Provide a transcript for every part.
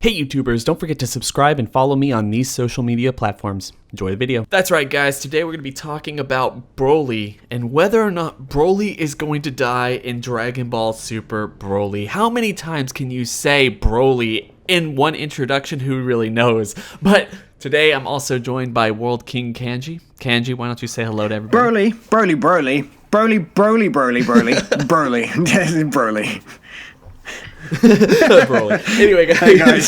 Hey YouTubers, don't forget to subscribe and follow me on these social media platforms. Enjoy the video. That's right guys, today we're going to be talking about Broly and whether or not Broly is going to die in Dragon Ball Super Broly. How many times can you say Broly in one introduction? Who really knows? But today I'm also joined by World King Kanji. Kanji, why don't you say hello to everybody? Broly. Broly. Anyway, guys. Hey guys.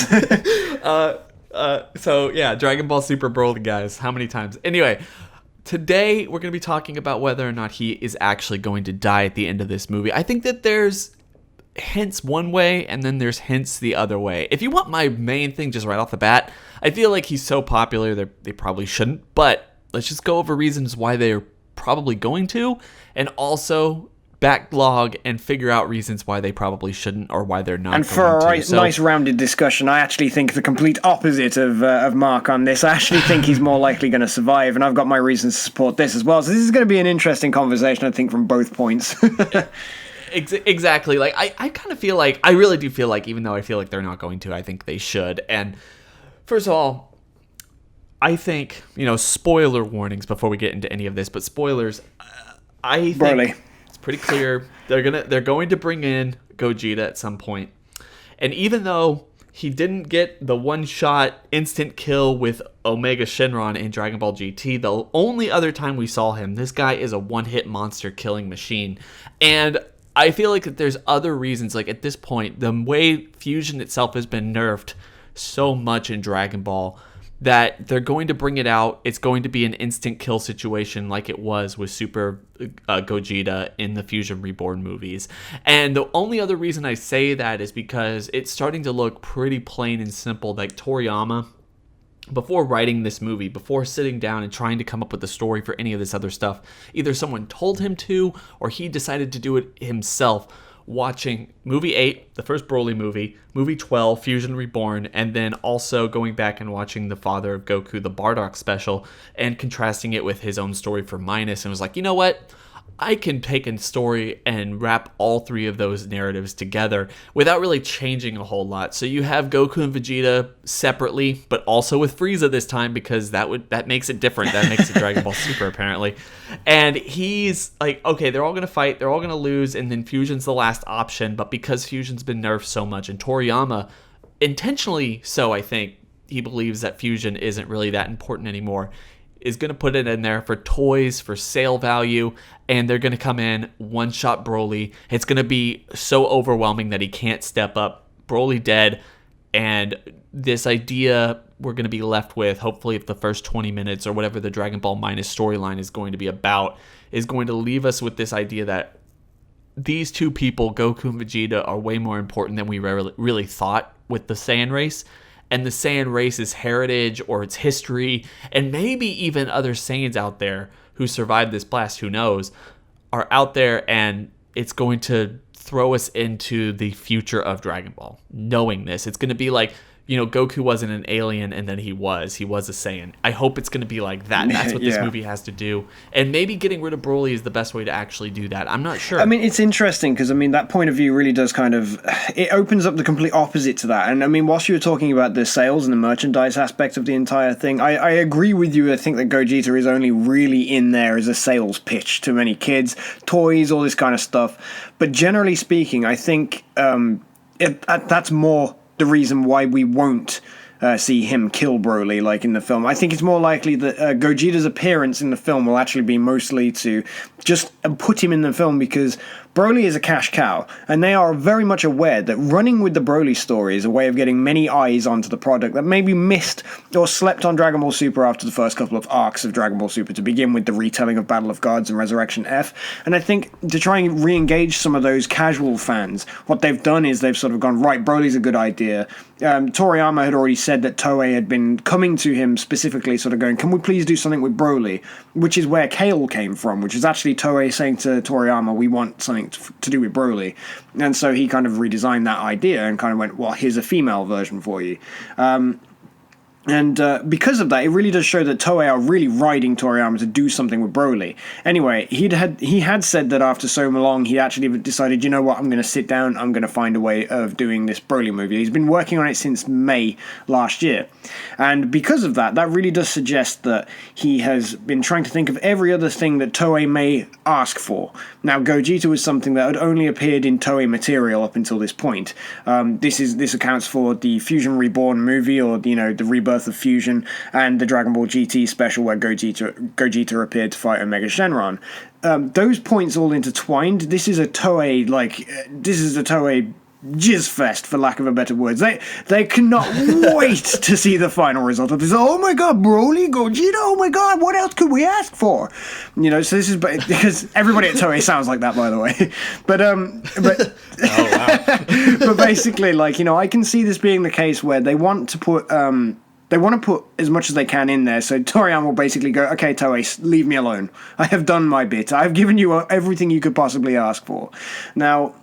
So yeah, Dragon Ball Super Broly, guys. How many times? Anyway, today we're going to be talking about whether or not he is actually going to die at the end of this movie. I think that there's hints one way and then there's hints the other way. If you want my main thing just right off the bat, I feel like he's so popular they probably shouldn't. But let's just go over reasons why they're probably going to, and also backlog and figure out reasons why they probably shouldn't or why they're not And going for a to. nice rounded discussion, I actually think the complete opposite of Mark on this. I actually think he's more likely going to survive, and I've got my reasons to support this as well. So this is going to be an interesting conversation, I think, from both points. Exactly. Like I kind of feel like, I really do feel like, even though I feel like they're not going to, I think they should. And first of all, I think, spoiler warnings before we get into any of this, but spoilers, I think Broly. it's pretty clear they're going to bring in Gogeta at some point. And even though he didn't get the one-shot instant kill with Omega Shenron in Dragon Ball GT, the only other time we saw him, this guy is a one-hit monster killing machine. And I feel like that there's other reasons, like at this point, the way Fusion itself has been nerfed so much in Dragon Ball, that they're going to bring it out. It's going to be an instant kill situation like it was with Super Gogeta in the Fusion Reborn movies. And the only other reason I say that is because it's starting to look pretty plain and simple. Like Toriyama, before writing this movie, before sitting down and trying to come up with a story for any of this other stuff, either someone told him to or he decided to do it himself. Watching movie 8, the first Broly movie, movie 12, Fusion Reborn, and then also going back and watching the Father of Goku, the Bardock special, and contrasting it with his own story for Minus, and was like, you know what? I can take a story and wrap all three of those narratives together without really changing a whole lot. So you have Goku and Vegeta separately, but also with Frieza this time, because that makes it different. That makes it Dragon Ball Super, apparently. And he's like, okay, they're all going to fight, they're all going to lose, and then Fusion's the last option. But because Fusion's been nerfed so much, and Toriyama, intentionally so, I think, he believes that Fusion isn't really that important anymore, is going to put it in there for toys, for sale value, and they're going to come in, one-shot Broly. It's going to be so overwhelming that he can't step up. Broly dead, and this idea we're going to be left with, hopefully if the first 20 minutes or whatever the Dragon Ball Minus storyline is going to be about, is going to leave us with this idea that these two people, Goku and Vegeta, are way more important than we really thought with the Saiyan race. And the Saiyan race's heritage or its history, and maybe even other Saiyans out there who survived this blast, who knows, are out there, and it's going to throw us into the future of Dragon Ball. Knowing this, it's going to be like, Goku wasn't an alien and then he was a Saiyan. I hope it's going to be like that. That's what this movie has to do. And maybe getting rid of Broly is the best way to actually do that. I'm not sure. I mean, it's interesting because, that point of view really does it opens up the complete opposite to that. And, whilst you were talking about the sales and the merchandise aspect of the entire thing, I agree with you. I think that Gogeta is only really in there as a sales pitch to many kids, toys, all this kind of stuff. But generally speaking, I think that's more the reason why we won't see him kill Broly like in the film. I think it's more likely that Gogeta's appearance in the film will actually be mostly to just put him in the film because Broly is a cash cow, and they are very much aware that running with the Broly story is a way of getting many eyes onto the product that maybe missed or slept on Dragon Ball Super after the first couple of arcs of Dragon Ball Super, to begin with the retelling of Battle of Gods and Resurrection F. And I think to try and re-engage some of those casual fans, what they've done is they've sort of gone, right, Broly's a good idea. Toriyama had already said that Toei had been coming to him specifically sort of going, can we please do something with Broly? Which is where Kale came from, which is actually Toei saying to Toriyama, we want something to do with Broly. And so he kind of redesigned that idea and kind of went, well, here's a female version for you. And because of that, it really does show that Toei are really riding Toriyama to do something with Broly. Anyway, he had said that after so long, he actually decided, you know what, I'm going to sit down, I'm going to find a way of doing this Broly movie. He's been working on it since May last year. And because of that, that really does suggest that he has been trying to think of every other thing that Toei may ask for. Now, Gogeta was something that had only appeared in Toei material up until this point. This accounts for the Fusion Reborn movie, or, the rebirth of Fusion, and the Dragon Ball GT special where Gogeta appeared to fight Omega Shenron. Those points all intertwined. This is a Toei jizz fest, for lack of a better words. They cannot wait to see the final result of this. Oh my god, Broly, Gogeta, oh my god, what else could we ask for? So this is because everybody at Toei sounds like that, by the way. But oh, wow. But basically, I can see this being the case where they want to put as much as they can in there. So Toriyama will basically go, okay, Toei, leave me alone. I have done my bit. I've given you everything you could possibly ask for. Now,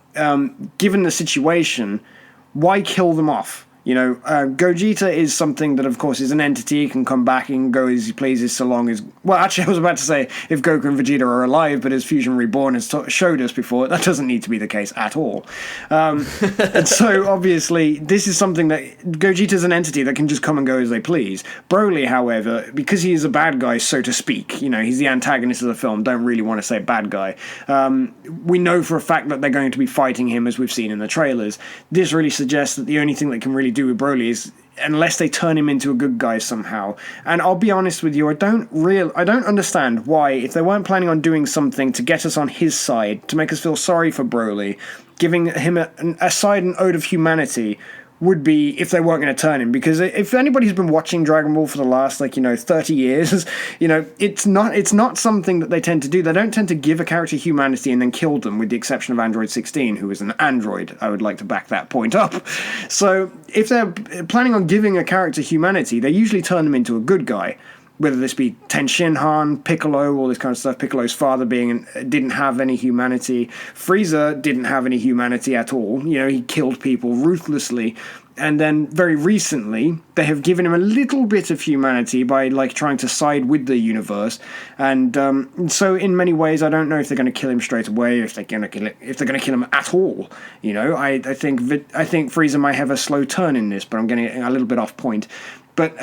given the situation, why kill them off? Gogeta is something that, of course, is an entity, can come back and go as he pleases so long as... Well, actually, I was about to say if Goku and Vegeta are alive, but as Fusion Reborn has showed us before, that doesn't need to be the case at all. And so, obviously, this is something that... Gogeta's an entity that can just come and go as they please. Broly, however, because he is a bad guy, so to speak, he's the antagonist of the film, don't really want to say bad guy. We know for a fact that they're going to be fighting him, as we've seen in the trailers. This really suggests that the only thing that can really do with Broly is, unless they turn him into a good guy somehow. And I'll be honest with you, I don't understand why, if they weren't planning on doing something to get us on his side, to make us feel sorry for Broly, giving him a side and ode of humanity would be if they weren't going to turn him. Because if anybody's been watching Dragon Ball for the last 30 years, it's not something that they tend to do. They don't tend to give a character humanity and then kill them, with the exception of Android 16, who is an android. I would like to back that point up. So if they're planning on giving a character humanity, they usually turn them into a good guy. Whether this be Tenshinhan, Piccolo, all this kind of stuff. Piccolo's father didn't have any humanity. Frieza didn't have any humanity at all. He killed people ruthlessly. And then very recently, they have given him a little bit of humanity by trying to side with the universe. And so in many ways, I don't know if they're going to kill him straight away, or if they're going to kill him at all. I think Frieza might have a slow turn in this, but I'm getting a little bit off point. But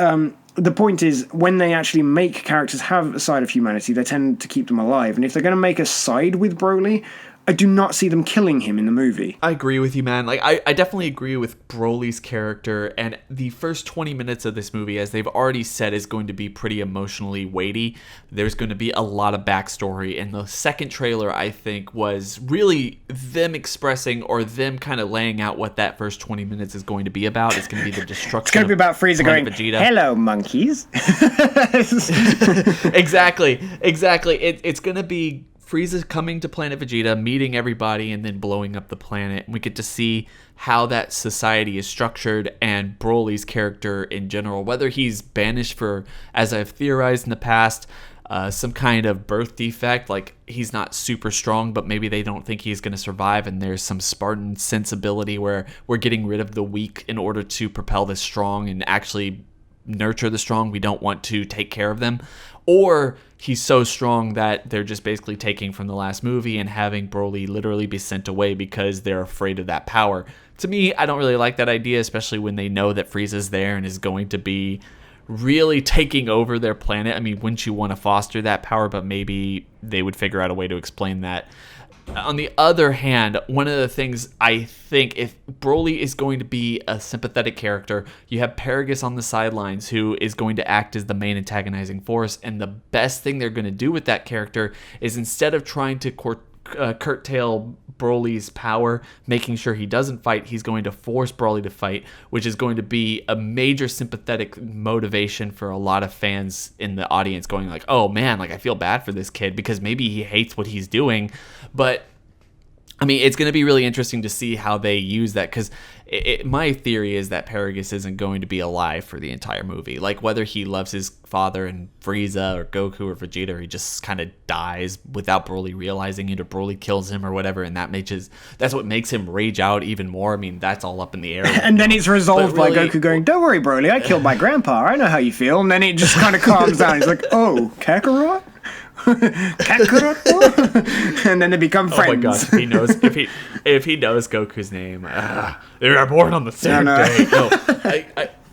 the point is, when they actually make characters have a side of humanity, they tend to keep them alive. And if they're going to make a side with Broly, I do not see them killing him in the movie. I agree with you, man. I definitely agree with Broly's character, and the first 20 minutes of this movie, as they've already said, is going to be pretty emotionally weighty. There's going to be a lot of backstory, and the second trailer, I think, was really them expressing, or them kind of laying out what that first 20 minutes is going to be about. It's going to be the destruction. It's going to be about Frieza going, Vegeta. Hello, monkeys. Exactly. It's going to be Frieza coming to Planet Vegeta, meeting everybody, and then blowing up the planet. We get to see how that society is structured, and Broly's character in general, whether he's banished for, as I've theorized in the past, some kind of birth defect, like he's not super strong, but maybe they don't think he's going to survive, and there's some Spartan sensibility where we're getting rid of the weak in order to propel the strong and actually nurture the strong. We don't want to take care of them. Or he's so strong that they're just basically taking from the last movie and having Broly literally be sent away because they're afraid of that power. To me, I don't really like that idea, especially when they know that Frieza's there and is going to be really taking over their planet. I mean, wouldn't you want to foster that power? But maybe they would figure out a way to explain that. On the other hand, one of the things I think, if Broly is going to be a sympathetic character, you have Paragus on the sidelines who is going to act as the main antagonizing force, and the best thing they're going to do with that character is, instead of trying to curtail Broly's power, making sure he doesn't fight, he's going to force Broly to fight, which is going to be a major sympathetic motivation for a lot of fans in the audience, going like, oh man, I feel bad for this kid because maybe he hates what he's doing. But I mean, it's going to be really interesting to see how they use that, because my theory is that Paragus isn't going to be alive for the entire movie. Like, whether he loves his father and Frieza or Goku or Vegeta, or he just kind of dies without Broly realizing it, or Broly kills him or whatever, and that's what makes him rage out even more. I mean, that's all up in the air. And then it's resolved by Goku going, "Don't worry, Broly, I killed my grandpa. I know how you feel." And then it just kind of calms down. He's like, "Oh, Kakarot?" Kakarot? And then they become friends. Oh my gosh, if he knows Goku's name, they were born on the same day. No,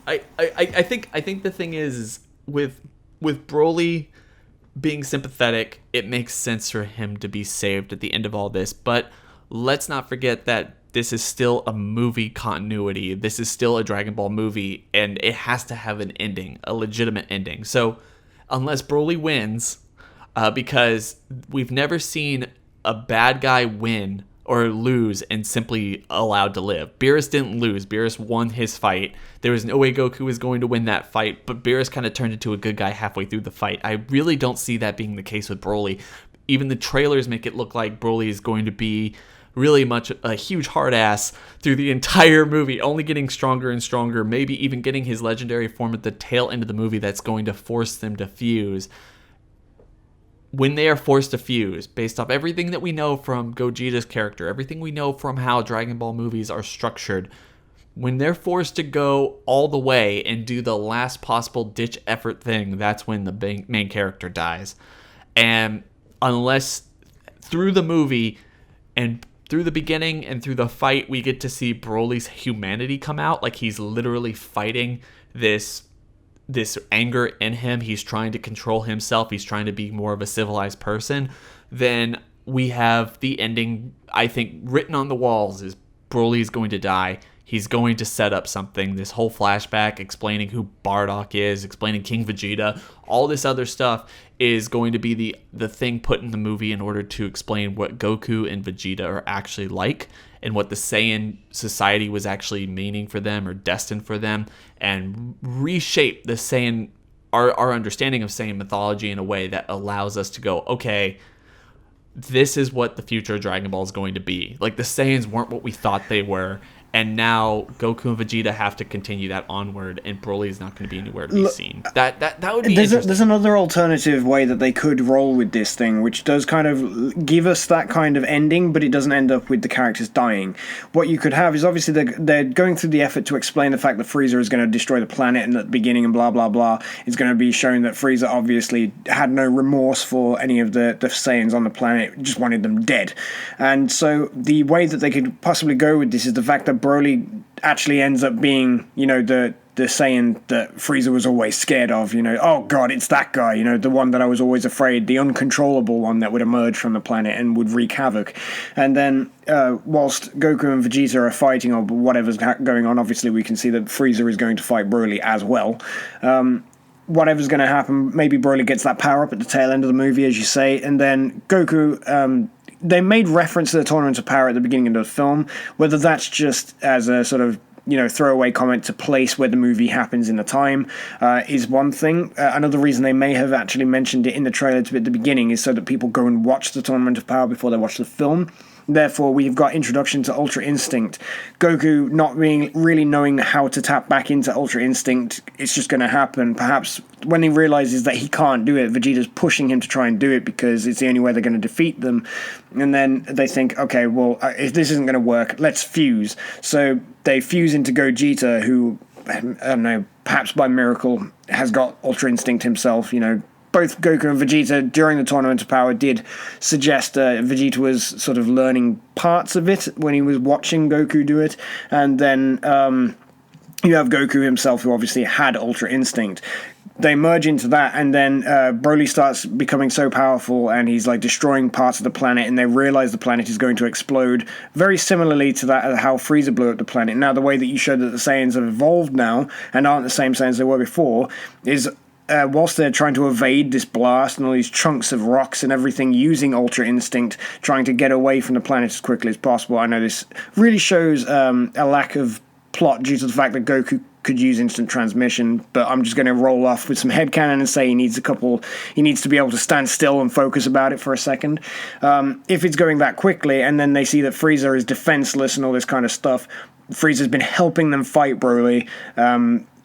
I think the thing is with Broly being sympathetic, it makes sense for him to be saved at the end of all this. But let's not forget that this is still a movie continuity. This is still a Dragon Ball movie, and it has to have an ending, a legitimate ending. So unless Broly wins, because we've never seen a bad guy win or lose and simply allowed to live. Beerus didn't lose. Beerus won his fight. There was no way Goku was going to win that fight, but Beerus kind of turned into a good guy halfway through the fight. I really don't see that being the case with Broly. Even the trailers make it look like Broly is going to be really much a huge hard ass through the entire movie, only getting stronger and stronger, maybe even getting his legendary form at the tail end of the movie that's going to force them to fuse. When they are forced to fuse, based off everything that we know from Gogeta's character, everything we know from how Dragon Ball movies are structured, when they're forced to go all the way and do the last possible ditch effort thing, that's when the main character dies. And unless through the movie and through the beginning and through the fight, we get to see Broly's humanity come out, like he's literally fighting this anger in him, he's trying to control himself, he's trying to be more of a civilized person, then we have the ending, I think, written on the walls is Broly's going to die. He's going to set up something, this whole flashback explaining who Bardock is, explaining King Vegeta, all this other stuff is going to be the thing put in the movie in order to explain what Goku and Vegeta are actually like and what the Saiyan society was actually meaning for them or destined for them, and reshape the Saiyan, our understanding of Saiyan mythology in a way that allows us to go, okay, this is what the future of Dragon Ball is going to be. Like, the Saiyans weren't what we thought they were, and now Goku and Vegeta have to continue that onward, and Broly is not going to be anywhere to be seen. That would be interesting. There's another alternative way that they could roll with this thing, which does kind of give us that kind of ending, but it doesn't end up with the characters dying. What you could have is, obviously, they're going through the effort to explain the fact that Frieza is going to destroy the planet, and at the beginning and blah, blah, blah, it's going to be shown that Frieza obviously had no remorse for any of the Saiyans on the planet, just wanted them dead. And so the way that they could possibly go with this is the fact that Broly actually ends up being, the Saiyan that Frieza was always scared of, oh god, it's that guy, the one that I was always afraid, the uncontrollable one that would emerge from the planet and would wreak havoc. And then whilst Goku and Vegeta are fighting or whatever's going on, obviously we can see that Frieza is going to fight Broly as well. Whatever's going to happen, maybe Broly gets that power up at the tail end of the movie, as you say, and then Goku, they made reference to the Tournament of Power at the beginning of the film. Whether that's just as a sort of, throwaway comment to place where the movie happens in the time is one thing. Another reason they may have actually mentioned it in the trailer at the beginning is so that people go and watch the Tournament of Power before they watch the film. Therefore, we've got introduction to Ultra Instinct. Goku not really knowing how to tap back into Ultra Instinct, it's just going to happen. Perhaps when he realizes that he can't do it, Vegeta's pushing him to try and do it because it's the only way they're going to defeat them. And then they think, okay, well, if this isn't going to work, let's fuse. So they fuse into Gogeta, who, I don't know, perhaps by miracle, has got Ultra Instinct himself, Both Goku and Vegeta during the Tournament of Power did suggest Vegeta was sort of learning parts of it when he was watching Goku do it. And then you have Goku himself, who obviously had Ultra Instinct. They merge into that, and then Broly starts becoming so powerful, and he's like destroying parts of the planet, and they realize the planet is going to explode, very similarly to that how Frieza blew up the planet. Now, the way that you showed that the Saiyans have evolved now, and aren't the same Saiyans they were before, is whilst they're trying to evade this blast and all these chunks of rocks and everything, using Ultra Instinct, trying to get away from the planet as quickly as possible. I know this really shows a lack of plot due to the fact that Goku could use instant transmission, but I'm just going to roll off with some headcanon and say he needs to be able to stand still and focus about it for a second. If it's going that quickly, and then they see that Frieza is defenseless and all this kind of stuff, Frieza's been helping them fight Broly,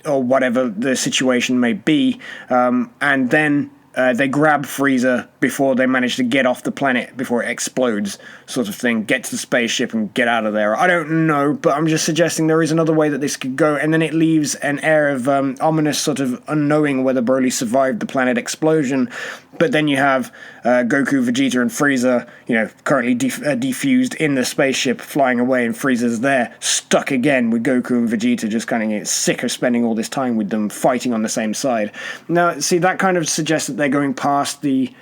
or whatever the situation may be, and then they grab Frieza before they manage to get off the planet, before it explodes, sort of thing. Get to the spaceship and get out of there. I don't know, but I'm just suggesting there is another way that this could go, and then it leaves an air of ominous sort of unknowing whether Broly survived the planet explosion. But then you have Goku, Vegeta, and Frieza, currently defused in the spaceship, flying away, and Frieza's there, stuck again with Goku and Vegeta, just kind of getting sick of spending all this time with them, fighting on the same side. Now, see, that kind of suggests that they're going past the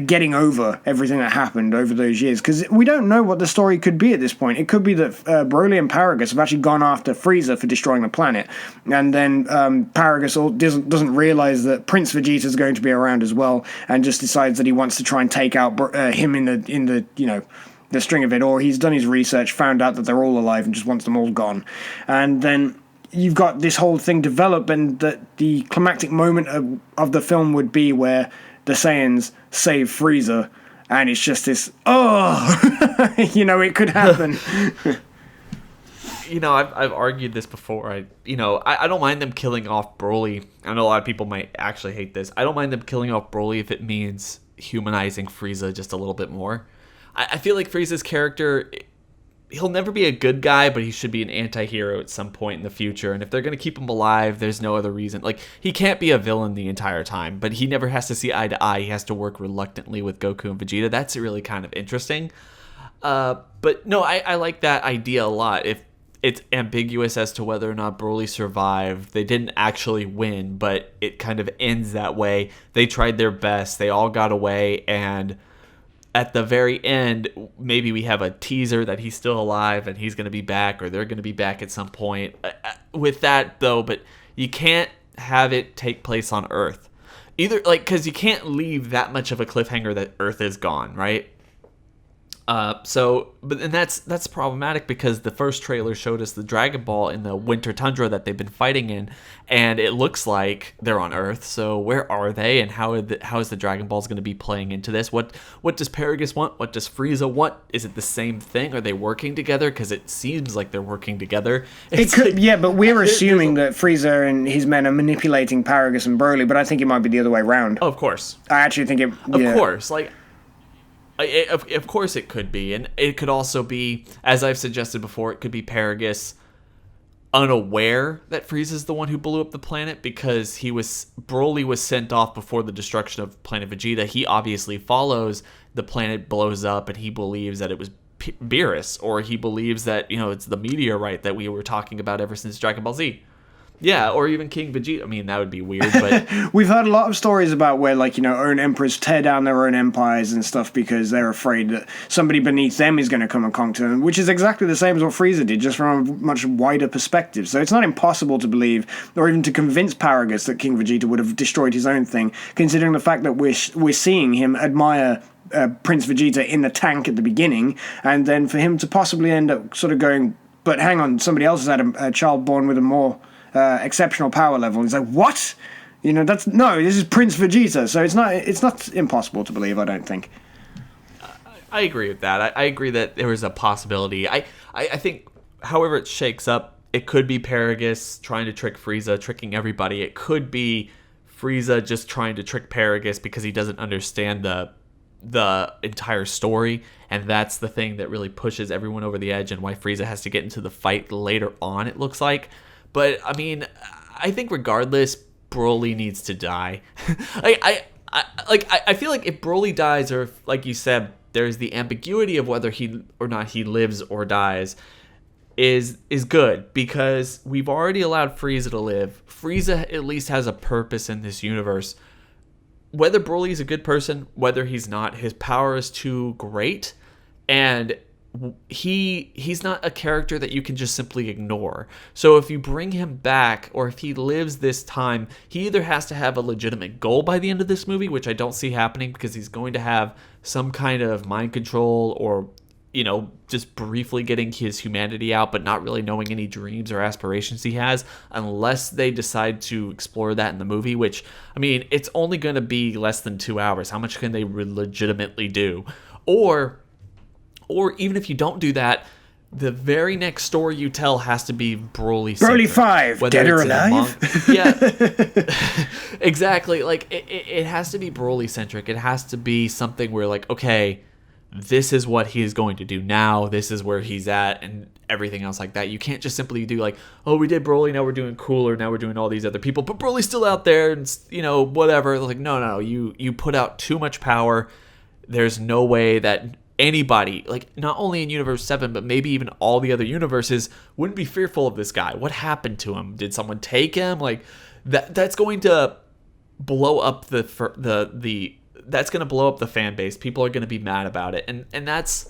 getting over everything that happened over those years, because we don't know what the story could be at this point. It could be that Broly and Paragus have actually gone after Frieza for destroying the planet, and then Paragus doesn't realize that Prince Vegeta is going to be around as well, and just decides that he wants to try and take out him in the string of it, or he's done his research, found out that they're all alive, and just wants them all gone. And then you've got this whole thing develop, and that the climactic moment of the film would be where the Saiyans save Frieza, and it's just this, it could happen. I've argued this before. I don't mind them killing off Broly. I know a lot of people might actually hate this. I don't mind them killing off Broly if it means humanizing Frieza just a little bit more. I feel like Frieza's character, he'll never be a good guy, but he should be an anti-hero at some point in the future. And if they're going to keep him alive, there's no other reason. Like, he can't be a villain the entire time, but he never has to see eye to eye. He has to work reluctantly with Goku and Vegeta. That's really kind of interesting. But no, I like that idea a lot. If it's ambiguous as to whether or not Broly survived, they didn't actually win, but it kind of ends that way. They tried their best. They all got away, and at the very end, maybe we have a teaser that he's still alive and he's going to be back, or they're going to be back at some point. With that, though, but you can't have it take place on Earth. Because you can't leave that much of a cliffhanger that Earth is gone, right? But that's problematic, because the first trailer showed us the Dragon Ball in the winter tundra that they've been fighting in, and it looks like they're on Earth. So where are they, and how is the Dragon Balls going to be playing into this? What does Paragus want? What does Frieza want? Is it the same thing? Are they working together? Because it seems like they're working together. But we're assuming that Frieza and his men are manipulating Paragus and Broly, but I think it might be the other way around. Oh, of course. I actually think it... Yeah. Of course, of course it could be, and it could also be, as I've suggested before, it could be Paragus unaware that Frieza's the one who blew up the planet, because Broly was sent off before the destruction of Planet Vegeta. He obviously follows the planet blows up, and he believes that it was Beerus, or he believes that it's the meteorite that we were talking about ever since Dragon Ball Z. Yeah, or even King Vegeta. I mean, that would be weird, but... We've heard a lot of stories about where, own emperors tear down their own empires and stuff because they're afraid that somebody beneath them is going to come and conquer them, which is exactly the same as what Frieza did, just from a much wider perspective. So it's not impossible to believe, or even to convince Paragus, that King Vegeta would have destroyed his own thing, considering the fact that we're seeing him admire Prince Vegeta in the tank at the beginning, and then for him to possibly end up sort of going, but hang on, somebody else has had a child born with a more... exceptional power level. He's like, what? This is Prince Vegeta. So it's not impossible to believe, I don't think. I agree with that. I agree that there was a possibility. I think, however it shakes up, it could be Paragus trying to trick Frieza, tricking everybody. It could be Frieza just trying to trick Paragus because he doesn't understand the entire story, and that's the thing that really pushes everyone over the edge, and why Frieza has to get into the fight later on, it looks like. But, I mean, I think regardless, Broly needs to die. I feel like if Broly dies, or if, like you said, there's the ambiguity of whether he or not he lives or dies, is good, because we've already allowed Frieza to live. Frieza at least has a purpose in this universe. Whether Broly's a good person, whether he's not, his power is too great, and he's not a character that you can just simply ignore. So if you bring him back, or if he lives this time, he either has to have a legitimate goal by the end of this movie, which I don't see happening, because he's going to have some kind of mind control, or just briefly getting his humanity out, but not really knowing any dreams or aspirations he has, unless they decide to explore that in the movie, which, I mean, it's only going to be less than 2 hours. How much can they legitimately do? Or even if you don't do that, the very next story you tell has to be Broly. Broly 5, dead or alive? Yeah, exactly. Like it has to be Broly centric. It has to be something where like, okay, this is what he is going to do now. This is where he's at, and everything else like that. You can't just simply do like, oh, we did Broly, now we're doing Cooler, now we're doing all these other people, but Broly's still out there, and whatever. Like, no, you put out too much power. There's no way that anybody, like not only in Universe 7, but maybe even all the other universes, wouldn't be fearful of this guy. What happened to him? Did someone take him? Like that's going to blow up that's going to blow up the fan base. People are going to be mad about it. And that's,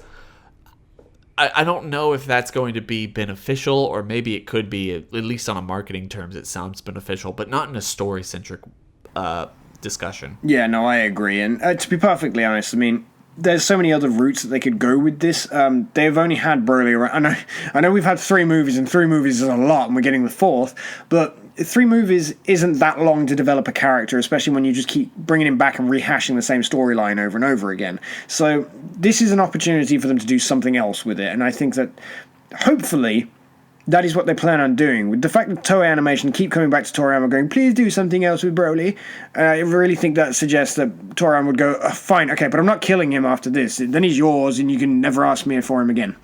I don't know if that's going to be beneficial, or maybe it could be, at least on a marketing terms, it sounds beneficial, but not in a story-centric discussion. Yeah, no, I agree. And to be perfectly honest, I mean, there's so many other routes that they could go with this. They've only had Broly around. I know we've had 3 movies, and 3 movies is a lot, and we're getting the 4th, but 3 movies isn't that long to develop a character, especially when you just keep bringing him back and rehashing the same storyline over and over again. So this is an opportunity for them to do something else with it, and I think that hopefully that is what they plan on doing. With the fact that Toei Animation keep coming back to Toriyama going, please do something else with Broly, I really think that suggests that Toriyama would go, fine, okay, but I'm not killing him after this. Then he's yours, and you can never ask me for him again.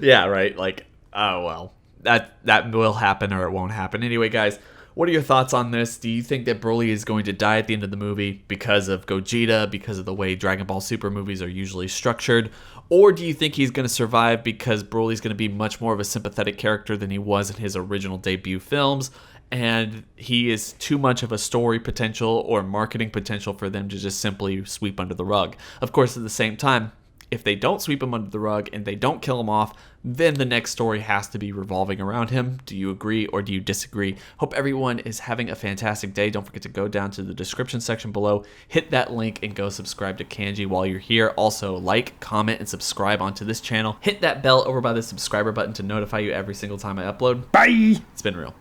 Yeah, right. Like, oh, well, that will happen or it won't happen. Anyway, guys, what are your thoughts on this? Do you think that Broly is going to die at the end of the movie because of Gogeta, because of the way Dragon Ball Super movies are usually structured? Or do you think he's going to survive because Broly's going to be much more of a sympathetic character than he was in his original debut films, and he is too much of a story potential or marketing potential for them to just simply sweep under the rug? Of course, at the same time, if they don't sweep him under the rug and they don't kill him off, then the next story has to be revolving around him. Do you agree or do you disagree? Hope everyone is having a fantastic day. Don't forget to go down to the description section below, hit that link, and go subscribe to Kanji while you're here. Also, like, comment, and subscribe onto this channel. Hit that bell over by the subscriber button to notify you every single time I upload. Bye! It's been real.